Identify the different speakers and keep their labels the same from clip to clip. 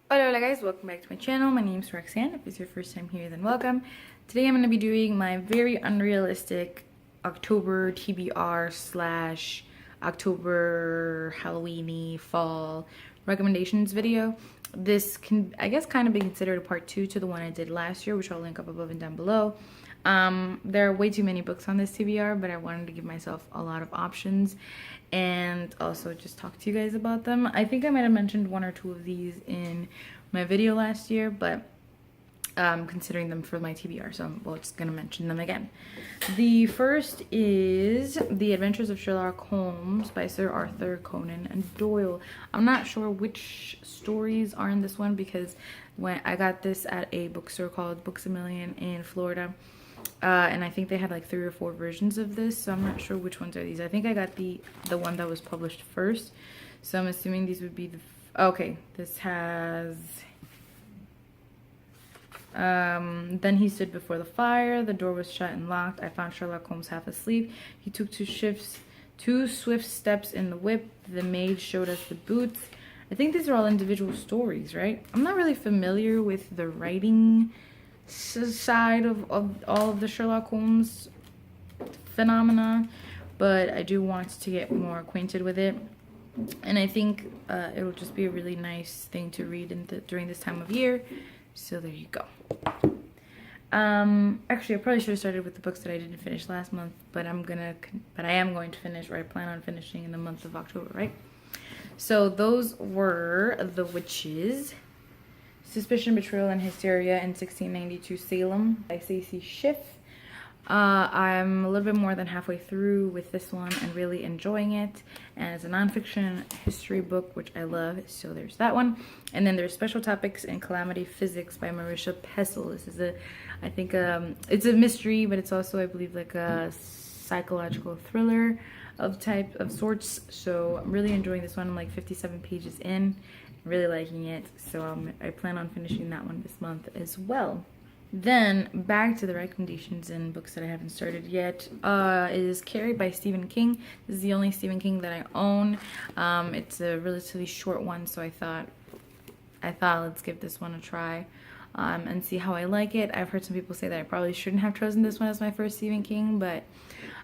Speaker 1: Hola guys, welcome back to my channel. My name is Roxanne. If it's your first time here, then welcome. Today I'm going to be doing my very unrealistic October TBR slash October Halloweeny fall recommendations video. This can, I guess, kind of be considered a part 2 to the one I did last year, which I'll link up above and down below. There are way too many books on this TBR, but I wanted to give myself a lot of options and also just talk to you guys about them. I think I might have mentioned one or two of these in my video last year, but considering them for my TBR, so I'm just gonna mention them again. The first is The Adventures of Sherlock Holmes by Sir Arthur Conan Doyle. I'm not sure which stories are in this one because when I got this at a bookstore called Books A Million in Florida, and I think they had like 3 or 4 versions of this, so I'm not sure which ones are these. I think I got the one that was published first, so I'm assuming these would be the okay. This has then he stood before the fire, the door was shut and locked. I found Sherlock Holmes half asleep. He took two swift steps in the whip. The maid showed us the boots. I think these are all individual stories, right? I'm not really familiar with the writing side of all of the Sherlock Holmes phenomena, but I do want to get more acquainted with it, and I think it'll just be a really nice thing to read during this time of year. So there you go. Actually, I probably should have started with the books that I didn't finish last month, but I am going to finish, or I plan on finishing in the month of October, right? So those were The Witches, Suspicion, Betrayal, and Hysteria in 1692 Salem by Stacey Schiff. I'm a little bit more than halfway through with this one and really enjoying it. And it's a nonfiction history book, which I love, so there's that one. And then there's Special Topics in Calamity Physics by Marisha Pessel. This is I think it's a mystery, but it's also, I believe, like a psychological thriller of sorts. So I'm really enjoying this one. I'm like 57 pages in, really liking it. So I plan on finishing that one this month as well. Then back to the recommendations and books that I haven't started yet. Is Carrie by Stephen King. This is the only Stephen King that I own. It's a relatively short one, so I thought let's give this one a try and see how I like it. I've heard some people say that I probably shouldn't have chosen this one as my first Stephen King, but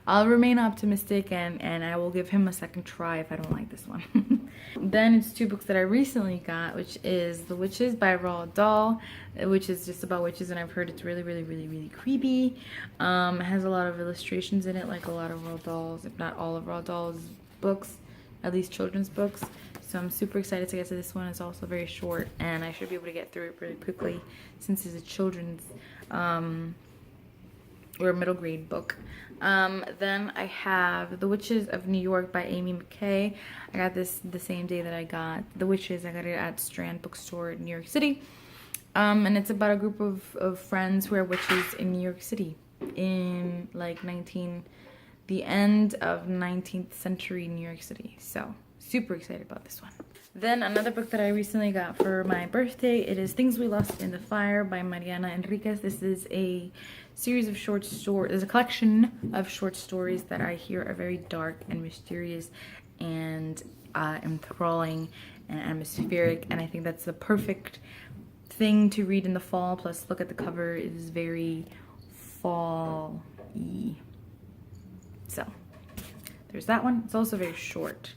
Speaker 1: I'll remain optimistic and I will give him a second try if I don't like this one. Then it's 2 books that I recently got, which is The Witches by Roald Dahl, which is just about witches, and I've heard it's really, really, really, really creepy. It has a lot of illustrations in it, like a lot of Roald Dahl's, if not all of Roald Dahl's books, at least children's books. So I'm super excited to get to this one. It's also very short, and I should be able to get through it really quickly since it's a children's or a middle grade book. Then I have The Witches of New York by Amy McKay. I got this the same day that I got The Witches. I got it at Strand Bookstore in New York City. And it's about a group of friends who are witches in New York City in like the end of 19th century New York City. So super excited about this one. Then another book that I recently got for my birthday, it is Things We Lost in the Fire by Mariana Enriquez. This is a series of short stories. There's a collection of short stories that I hear are very dark and mysterious and enthralling and atmospheric, and I think that's the perfect thing to read in the fall. Plus, look at the cover, it is very fall-y. So there's that one. It's also very short.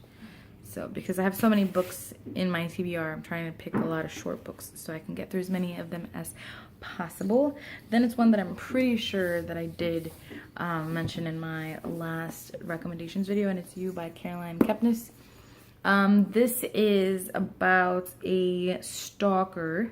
Speaker 1: So because I have so many books in my TBR, I'm trying to pick a lot of short books so I can get through as many of them as possible. Then it's one that I'm pretty sure that I did mention in my last recommendations video, and it's You by Caroline Kepnes. This is about a stalker,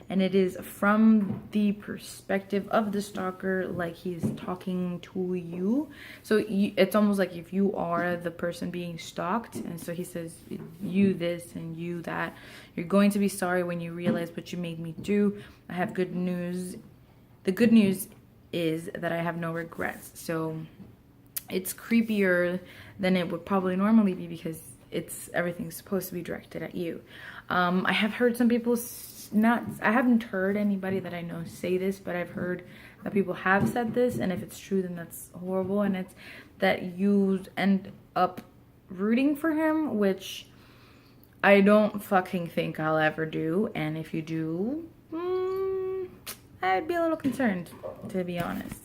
Speaker 1: and it is from the perspective of the stalker, like he's talking to you. So it's almost like if you are the person being stalked, and so he says, you this and you that. You're going to be sorry when you realize what you made me do. I have good news. The good news is that I have no regrets. So it's creepier than it would probably normally be because everything's supposed to be directed at you. I have heard some people I haven't heard anybody that I know say this, but I've heard that people have said this, and if it's true, then that's horrible. And it's that you end up rooting for him, which I don't fucking think I'll ever do, and if you do, I'd be a little concerned, to be honest.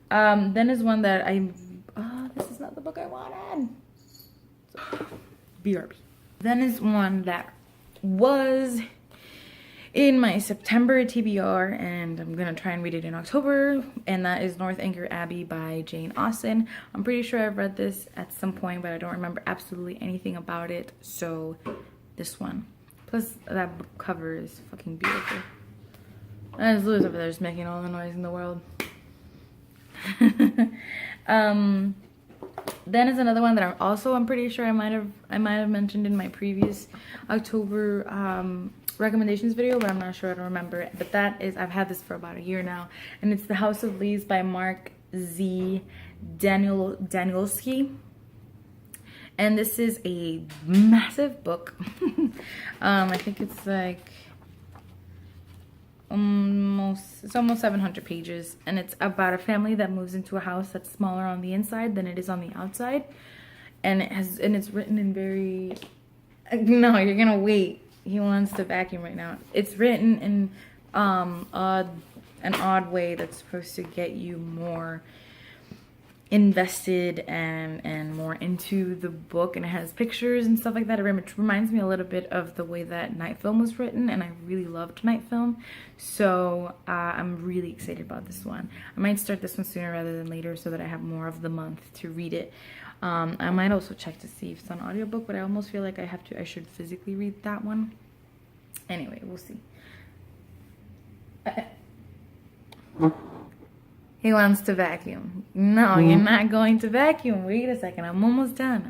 Speaker 1: Then is one that this is not the book I wanted. So, BRB. Then is one that was in my September TBR, and I'm gonna try and read it in October, and that is Northanger Abbey by Jane Austen. I'm pretty sure I've read this at some point, but I don't remember absolutely anything about it, so this one. Plus, that book cover is fucking beautiful. And Louis over there just making all the noise in the world. Then is another one that I'm pretty sure I might have mentioned in my previous October recommendations video, but I'm not sure, I don't remember it. But that is, I've had this for about a year now, and it's The House of Leaves by Mark Z. Danielski. And this is a massive book. I think it's like it's almost 700 pages, and it's about a family that moves into a house that's smaller on the inside than it is on the outside, and it's written in very, no, you're gonna wait, he wants to vacuum right now. It's written in an odd way that's supposed to get you more invested and more into the book, and it has pictures and stuff like that. It reminds me a little bit of the way that Night Film was written, and I really loved Night Film, so I'm really excited about this one. I might start this one sooner rather than later so that I have more of the month to read it. I might also check to see if it's on audiobook, but I almost feel like I should physically read that one. Anyway, we'll see. He wants to vacuum. No, you're not going to vacuum. Wait a second. I'm almost done.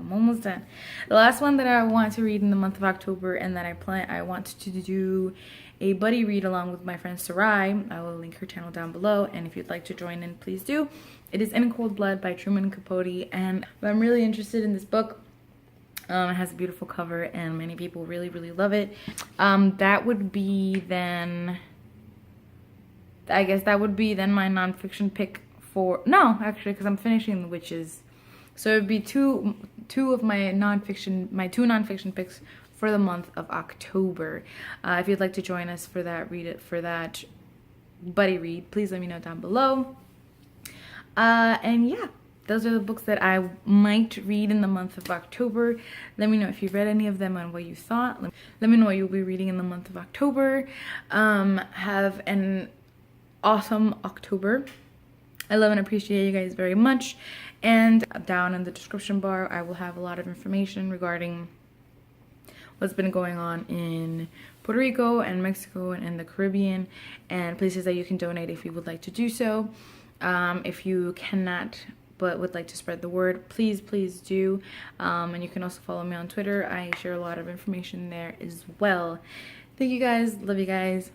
Speaker 1: The last one that I want to read in the month of October, and that I want to do a buddy read along with my friend Sarai. I will link her channel down below, and if you'd like to join in, please do. It is In Cold Blood by Truman Capote, and I'm really interested in this book. It has a beautiful cover, and many people really, really love it. That would be then... I guess that would be then my nonfiction pick for... No, actually, because I'm finishing The Witches. So it would be two of my two nonfiction picks for the month of October. If you'd like to join us for that, that buddy read, please let me know down below. And yeah, those are the books that I might read in the month of October. Let me know if you've read any of them and what you thought. Let me know what you'll be reading in the month of October. Have an awesome October. I love and appreciate you guys very much, and down in the description bar I will have a lot of information regarding what's been going on in Puerto Rico and Mexico and in the Caribbean, and places that you can donate if you would like to do so. If you cannot but would like to spread the word, please do, and you can also follow me on Twitter. I share a lot of information there as well. Thank you guys, love you guys.